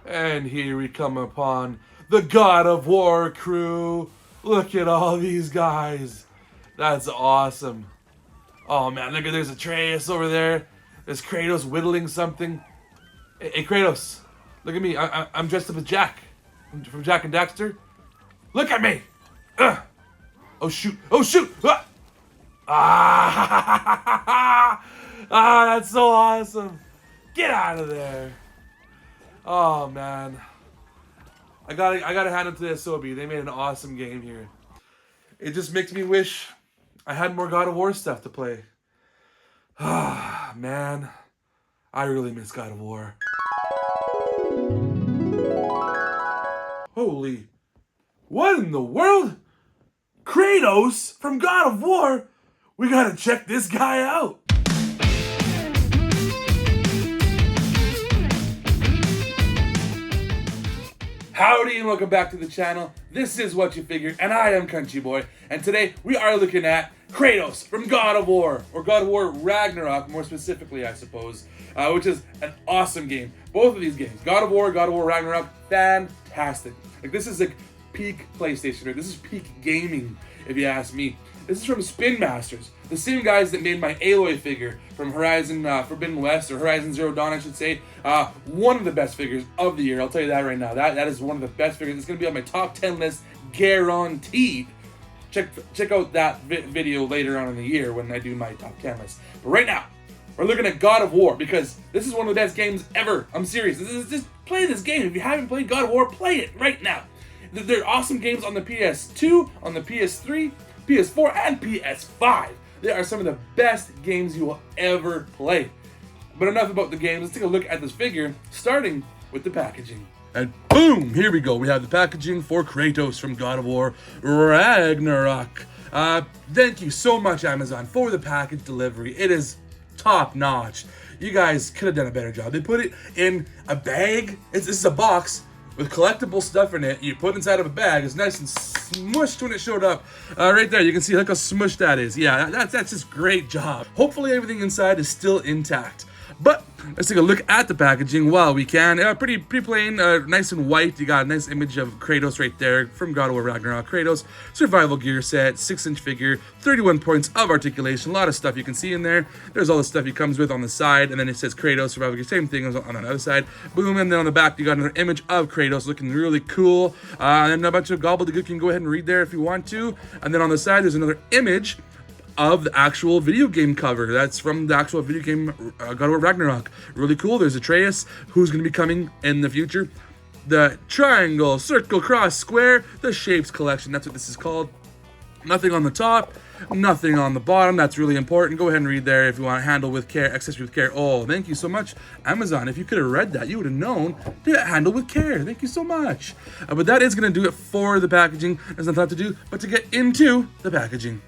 And here we come upon the God of War crew. Look at all these guys. That's awesome. Oh man, look at there's Atreus over there. There's Kratos whittling something. Hey, Kratos, look at me. I'm dressed up as Jack from Jack and Daxter. Look at me. Ugh. Oh shoot! Oh shoot! Ah! Ah, that's so awesome. Get out of there. Oh man. I gotta hand it to the Asobi. They made an awesome game here. It just makes me wish I had more God of War stuff to play. Ah, man. I really miss God of War. Holy. What in the world? Kratos from God of War? We gotta check this guy out. Howdy and welcome back to the channel. This is Whatcha Figure and I am CountryBoy. And today we are looking at Kratos from God of War, or God of War Ragnarok more specifically I suppose, which is an awesome game. Both of these games, God of War Ragnarok, fantastic. Like this is like peak PlayStation, right? This is peak gaming if you ask me. This is from Spin Masters, the same guys that made my Aloy figure from Horizon Forbidden West, or Horizon Zero Dawn, I should say. One of the best figures of the year, I'll tell you that right now. That is one of the best figures. It's going to be on my top 10 list, guaranteed. Check out that video later on in the year when I do my top 10 list. But right now, we're looking at God of War, because this is one of the best games ever. I'm serious. Just play this game. If you haven't played God of War, play it right now. They're awesome games on the PS2, on the PS3, PS4, and PS5. They are some of the best games you will ever play. But enough about the games. Let's take a look at this figure, starting with the packaging. And boom, here we go. We have the packaging for Kratos from God of War Ragnarok. Thank you so much, Amazon, for the package delivery. It is top notch. You guys could have done a better job. They put it in a bag. This is a box with collectible stuff in it. You put inside of a bag. It's nice and smushed when it showed up. Right there, you can see look how smushed that is. Yeah, that's just great job. Hopefully everything inside is still intact. But let's take a look at the packaging while we can. Pretty plain, nice and white. You got a nice image of Kratos right there from God of War Ragnarok. Kratos, survival gear set, 6-inch figure, 31 points of articulation. A lot of stuff you can see in there. There's all the stuff he comes with on the side, and then it says Kratos, survival gear, same thing on the other side. Boom, and then on the back you got another image of Kratos looking really cool. And a bunch of gobbledygook you can go ahead and read there if you want to. And then on the side there's another image of the actual video game cover. That's from the actual video game God of War Ragnarok. Really cool. There's Atreus, who's going to be coming in the future. The triangle, circle, cross, square, the shapes collection. That's what this is called. Nothing on the top, nothing on the bottom. That's really important. Go ahead and read there if you want to handle with care, accessory with care. Oh, thank you so much, Amazon. If you could have read that, you would have known to handle with care. Thank you so much. But that is going to do it for the packaging. There's nothing left to do but to get into the packaging.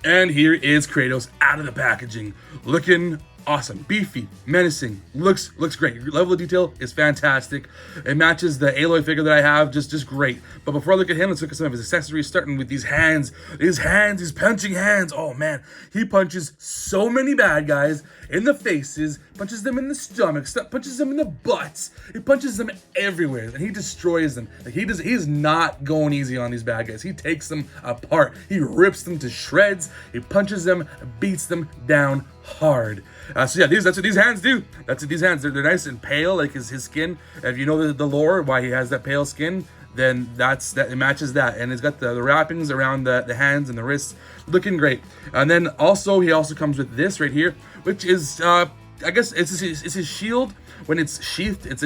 And here is Kratos out of the packaging, looking awesome, beefy, menacing, looks great. Level of detail is fantastic. It matches the Aloy figure that I have, just great. But before I look at him, let's look at some of his accessories, starting with these hands. These punching hands. Oh man, he punches so many bad guys in the faces, punches them in the stomach, punches them in the butts. He punches them everywhere, and he destroys them. Like he's not going easy on these bad guys. He takes them apart. He rips them to shreds. He punches them, beats them down hard. So yeah, that's what these hands do. That's what these hands. They're nice and pale, like his skin. If you know the lore, why he has that pale skin, then it matches that. And it's got the wrappings around the hands and the wrists, looking great. And then he also comes with this right here, which is I guess it's his shield. When it's sheathed, it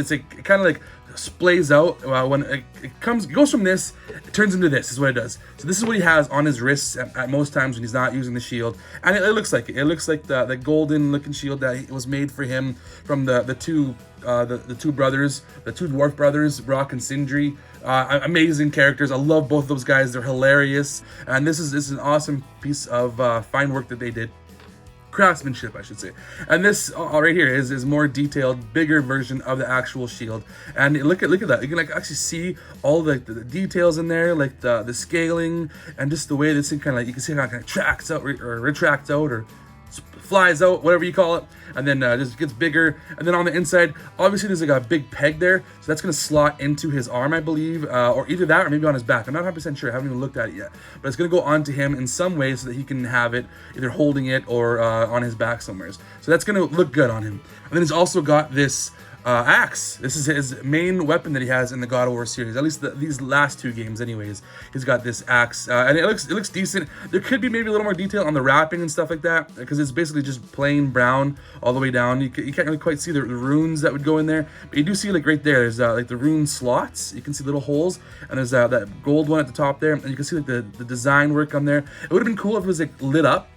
kind of like splays out. When it goes from this, it turns into this. Is what it does. So this is what he has on his wrists at most times when he's not using the shield, and it looks like it. It looks like the golden looking shield that was made for him from the two brothers, the two dwarf brothers, Brock and Sindri. Amazing characters. I love both of those guys. They're hilarious, and this is an awesome piece of fine work that they did. Craftsmanship, I should say. And this right here is more detailed, bigger version of the actual shield. And look at that. You can like actually see all the details in there, like the scaling and just the way this thing kind of like, you can see how it kind of tracks out or retracts out or flies out, whatever you call it, and then just gets bigger. And then on the inside, obviously there's like a big peg there, so that's gonna slot into his arm, I believe, or either that or maybe on his back. I'm not 100% sure, I haven't even looked at it yet, but it's gonna go onto him in some way so that he can have it either holding it or on his back somewhere. So that's gonna look good on him. And then he's also got this axe. This is his main weapon that he has in the God of War series, at least these last 2 games anyways. He's got this axe, and it looks decent. There could be maybe a little more detail on the wrapping and stuff like that, because it's basically just plain brown all the way down. You can't really quite see the runes that would go in there, but you do see like right there, there's like the rune slots. You can see little holes, and there's that gold one at the top there, and you can see like the design work on there. It would have been cool if it was like lit up,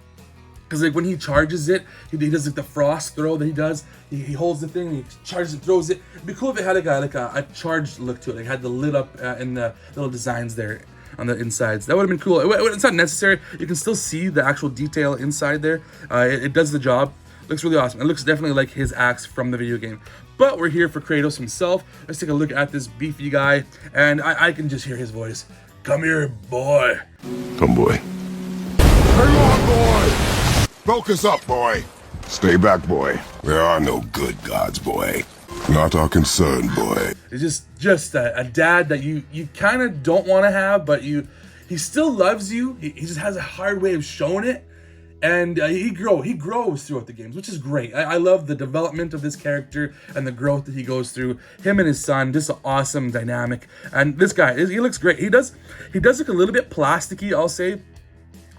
because like when he charges it, he does like the frost throw that he does. He holds the thing, and he charges and throws it. It'd be cool if it had like a charged look to it. Like had the lit up and the little designs there on the insides. That would have been cool. It's not necessary. You can still see the actual detail inside there. It does the job. Looks really awesome. It looks definitely like his axe from the video game. But we're here for Kratos himself. Let's take a look at this beefy guy, and I can just hear his voice. Come here, boy. Come, boy. Hang on, boy. Focus up, boy. Stay back, boy. There are no good gods, boy. Not our concern, boy. It's just a dad that you kind of don't want to have, but he still loves you. He just has a hard way of showing it, and he grows throughout the games, which is great. I love the development of this character and the growth that he goes through. Him and his son, just an awesome dynamic. And this guy, he looks great. He does look a little bit plasticky, I'll say.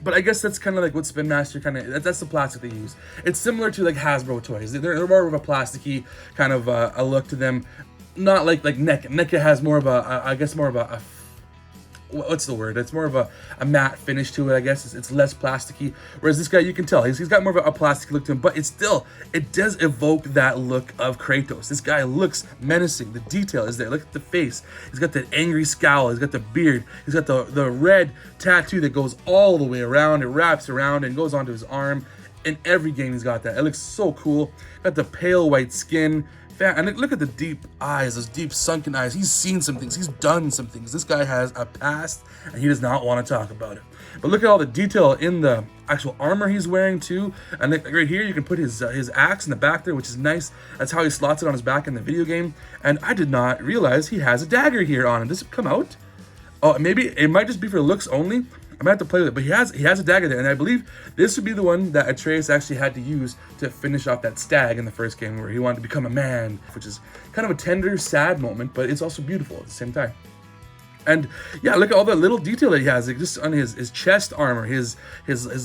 But I guess that's kind of like what Spin Master that's the plastic they use. It's similar to like Hasbro toys. They're more of a plasticky kind of a look to them. Not like NECA. NECA has more of a what's the word? It's more of a matte finish to it, I guess. It's less plasticky. Whereas this guy, you can tell, he's got more of a plastic look to him, but it does evoke that look of Kratos. This guy looks menacing. The detail is there. Look at the face. He's got that angry scowl. He's got the beard. He's got the red tattoo that goes all the way around. It wraps around and goes onto his arm. In every game, he's got that. It looks so cool. Got the pale white skin. And look at the deep eyes, those deep sunken eyes. He's seen some things. He's done some things. This guy has a past, and he does not want to talk about it. But look at all the detail in the actual armor he's wearing too. And like right here, you can put his axe in the back there, which is nice. That's how he slots it on his back in the video game. And I did not realize he has a dagger here on him. Does it come out? Oh, maybe it might just be for looks only. I might have to play with it, but he has a dagger there, and I believe this would be the one that Atreus actually had to use to finish off that stag in the first game, where he wanted to become a man, which is kind of a tender, sad moment, but it's also beautiful at the same time. And yeah, look at all the little detail that he has, like just on his chest armor, his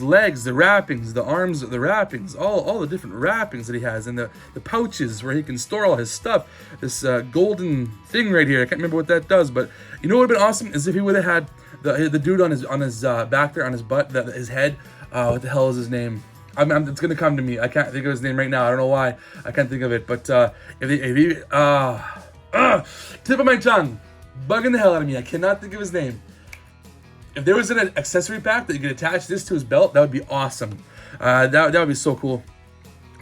legs, the wrappings, the arms, the wrappings, all the different wrappings that he has, and the pouches where he can store all his stuff. This golden thing right here, I can't remember what that does, but you know what would have been awesome is if he would have had the dude on his back there, on his butt, his head. What the hell is his name? It's gonna come to me. I can't think of his name right now. I don't know why I can't think of it. But if he tip of my tongue, bugging the hell out of me. I cannot think of his name. If there was an accessory pack that you could attach this to his belt, that would be awesome. That would be so cool.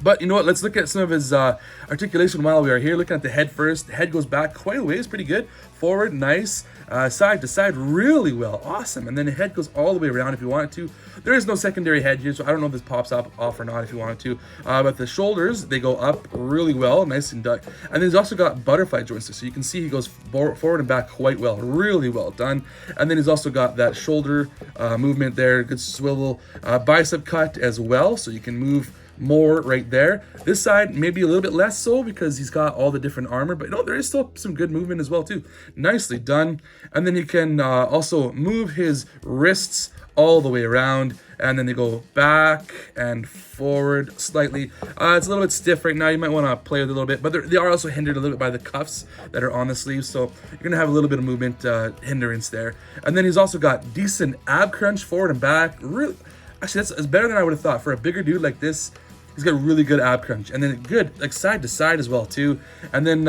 But you know what? Let's look at some of his articulation while we are here. Looking at the head first. The head goes back quite a ways, pretty good. Forward, nice. Side to side, really well. Awesome. And then the head goes all the way around if you want it to. There is no secondary head here, so I don't know if this pops up off or not if you want it to. But the shoulders, they go up really well, nice and duck. And then he's also got butterfly joints, so you can see he goes forward and back quite well. Really well done. And then he's also got that shoulder movement there, good swivel. Bicep cut as well, so you can move more right there. This side maybe a little bit less so because he's got all the different armor, but there is still some good movement as well too. Nicely done. And then he can also move his wrists all the way around, and then they go back and forward slightly. It's a little bit stiff right now. You might want to play with it a little bit, but they are also hindered a little bit by the cuffs that are on the sleeves, so you're gonna have a little bit of movement hindrance there. And then he's also got decent ab crunch forward and back. Really, actually, that's better than I would have thought for a bigger dude like this. He's got really good ab crunch, and then good like side to side as well too. And then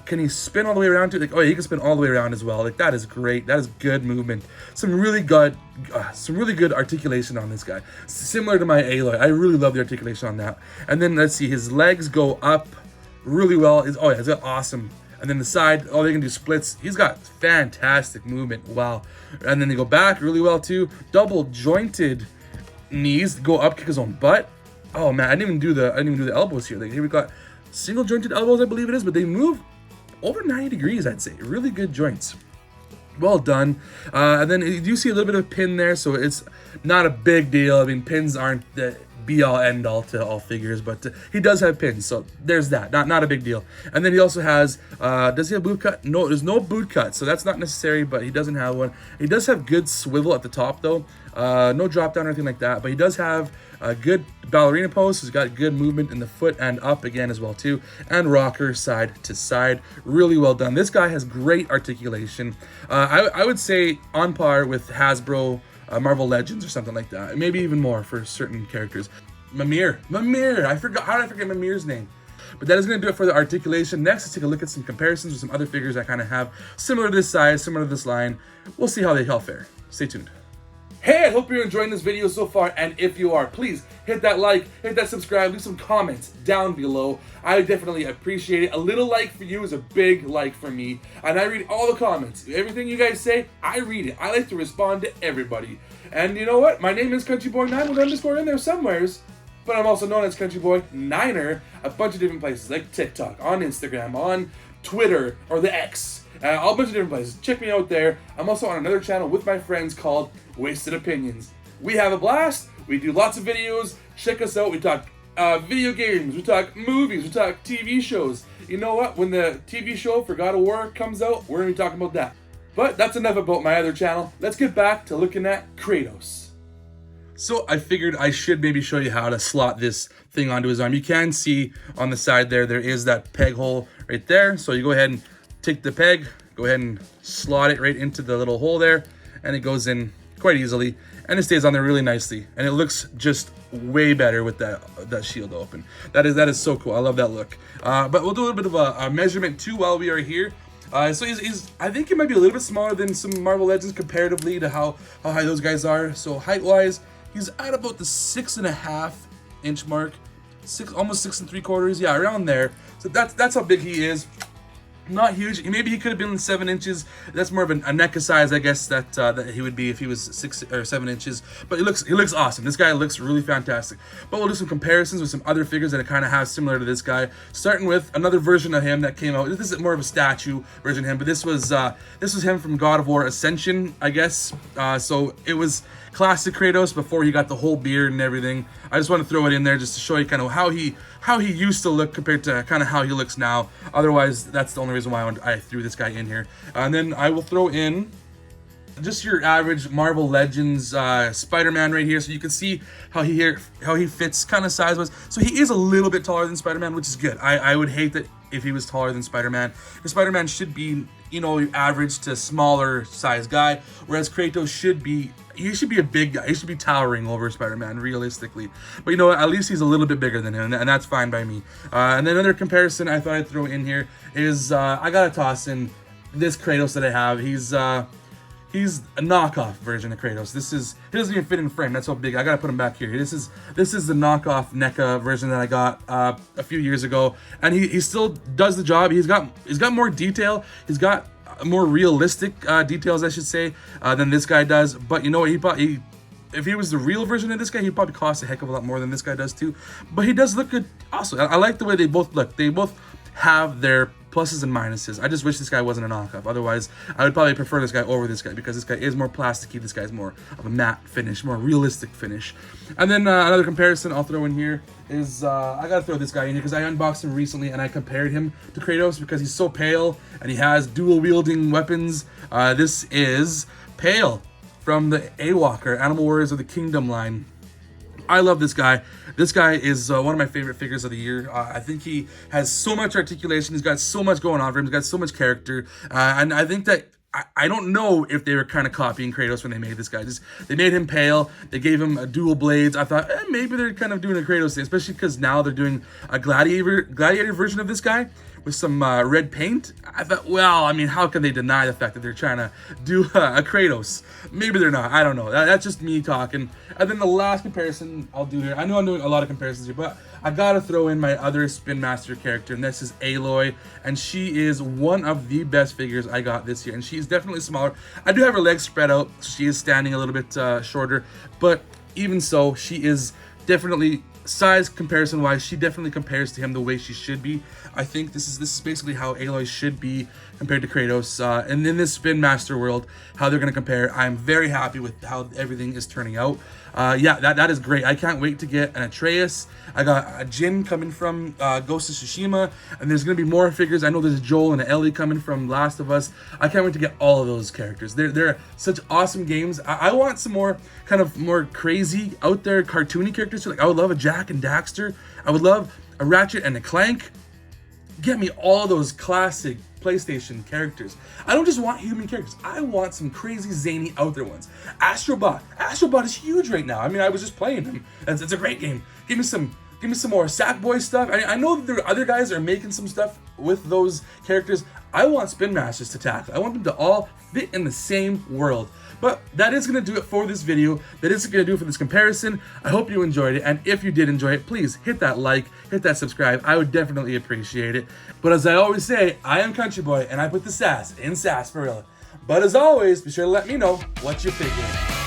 can he spin all the way around too? Like, oh yeah, he can spin all the way around as well. Like that is great. That is good movement. Some really good articulation on this guy. Similar to my Aloy, I really love the articulation on that. And then let's see, his legs go up really well. He's got awesome. And then the side, oh, they can do splits. He's got fantastic movement. Wow. And then they go back really well too. Double jointed knees, go up, kick his own butt. Oh man, I didn't even do the elbows here. Like here we got single jointed elbows, I believe it is, but they move over 90 degrees, I'd say. Really good joints. Well done. And then you do see a little bit of a pin there, so it's not a big deal. I mean, pins aren't the be-all, end-all to all figures, but he does have pins, so there's that. Not a big deal. And then he also has, does he have boot cut? No, there's no boot cut, so that's not necessary, but he doesn't have one. He does have good swivel at the top, though. No drop down or anything like that, but he does have a good ballerina pose. He's got good movement in the foot and up again as well too, and rocker side to side. Really well done. This guy has great articulation. I would say on par with Hasbro Marvel Legends or something like that. Maybe even more for certain characters. Mimir. I forgot. How did I forget Mimir's name? But that is going to do it for the articulation. Next, let's take a look at some comparisons with some other figures I kind of have similar to this size, similar to this line. We'll see how they all fare. Stay tuned. Hey, I hope you're enjoying this video so far, and if you are, please hit that like, hit that subscribe, leave some comments down below. I definitely appreciate it. A little like for you is a big like for me, and I read all the comments. Everything you guys say, I read it. I like to respond to everybody. And you know what? My name is CountryBoyNiner with underscore in there somewheres, but I'm also known as CountryBoyNiner a bunch of different places, like TikTok, on Instagram, on Twitter, or the X. A bunch of different places. Check me out there. I'm also on another channel with my friends called Wasted Opinions. We have a blast. We do lots of videos. Check us out. We talk video games. We talk movies. We talk TV shows. You know what? When the TV show for God of War comes out, we're going to be talking about that. But that's enough about my other channel. Let's get back to looking at Kratos. So I figured I should maybe show you how to slot this thing onto his arm. You can see on the side there is that peg hole right there. So you go ahead and take the peg, go ahead and slot it right into the little hole there, and it goes in quite easily, and it stays on there really nicely, and it looks just way better with that shield open. That is so cool. I love that look. But we'll do a little bit of a measurement too while we are here. So he's I think he might be a little bit smaller than some Marvel Legends comparatively to how high those guys are. So height wise, he's at about the 6.5 inch mark, almost 6 3/4. Yeah, around there. So that's how big he is. Not huge. Maybe he could have been 7 inches. That's more of a NECA size, I guess, that he would be if he was 6 or 7 inches. But he looks awesome. This guy looks really fantastic. But we'll do some comparisons with some other figures that kind of have similar to this guy. Starting with another version of him that came out. This is more of a statue version of him, but this was him from God of War Ascension, I guess. So it was classic Kratos before he got the whole beard and everything. I just want to throw it in there just to show you kind of how he used to look compared to kind of how he looks now. Otherwise, that's the only reason why I threw this guy in here. And then I will throw in just your average Marvel Legends Spider-Man right here, so you can see how he fits kind of size-wise. So he is a little bit taller than Spider-Man, which is good. I would hate that if he was taller than Spider-Man. Spider-Man should be, you know, average to smaller size guy, whereas Kratos should be a big guy. He should be towering over Spider-Man, realistically. But you know what? At least he's a little bit bigger than him, and that's fine by me. And then another comparison I thought I'd throw in here is I gotta toss in this Kratos that I have. He's a knockoff version of Kratos. He doesn't even fit in frame. That's how big. I gotta put him back here. This is the knockoff NECA version that I got a few years ago, and he still does the job. He's got more detail. He's got more realistic details, I should say, than this guy does. But you know what? If he was the real version of this guy, he'd probably cost a heck of a lot more than this guy does too. But he does look good also. I like the way they both look. They both have their pluses and minuses. I just wish this guy wasn't a knockoff. Otherwise, I would probably prefer this guy over this guy, because this guy is more plasticky. This guy's more of a matte finish, more realistic finish. And then another comparison I'll throw in here is I gotta throw this guy in here because I unboxed him recently and I compared him to Kratos because he's so pale and he has dual wielding weapons. This is Pale from the A-Walker Animal Warriors of the Kingdom line. I love this guy. This guy is one of my favorite figures of the year. I think he has so much articulation. He's got so much going on for him. He's got so much character. And I think that I don't know if they were kind of copying Kratos when they made this guy. They made him pale. They gave him dual blades. I thought maybe they're kind of doing a Kratos thing, especially because now they're doing a gladiator version of this guy with some red paint. I thought, well, I mean, how can they deny the fact that they're trying to do a Kratos? Maybe they're not. I don't know. That's just me talking. And then the last comparison I'll do here. I know I'm doing a lot of comparisons here, but I gotta throw in my other Spin Master character, and this is Aloy, and she is one of the best figures I got this year, and she's definitely smaller. I do have her legs spread out, so she is standing a little bit shorter, but even so, she is definitely size comparison wise, she definitely compares to him the way she should be. I think this is basically how Aloy should be compared to Kratos. And in this Spin Master world, how they're going to compare, I'm very happy with how everything is turning out. Yeah, that is great. I can't wait to get an Atreus. I got a Jin coming from Ghost of Tsushima, and there's going to be more figures. I know there's a Joel and an Ellie coming from Last of Us. I can't wait to get all of those characters. They're such awesome games. I want some more kind of more crazy, out there, cartoony characters. Like I would love a Jack and Daxter. I would love a Ratchet and a Clank. Get me all those classic PlayStation characters. I don't just want human characters. I want some crazy, zany, out there ones. Astrobot. Astrobot is huge right now. I mean, I was just playing him. It's a great game. Give me some more Sackboy stuff. I know that there are other guys that are making some stuff with those characters. I want Spin Masters to tackle. I want them to all fit in the same world. But that is going to do it for this video. That is going to do it for this comparison. I hope you enjoyed it. And if you did enjoy it, please hit that like, hit that subscribe. I would definitely appreciate it. But as I always say, I am Country Boy, and I put the sass in sarsaparilla. But as always, be sure to let me know what you're figuring.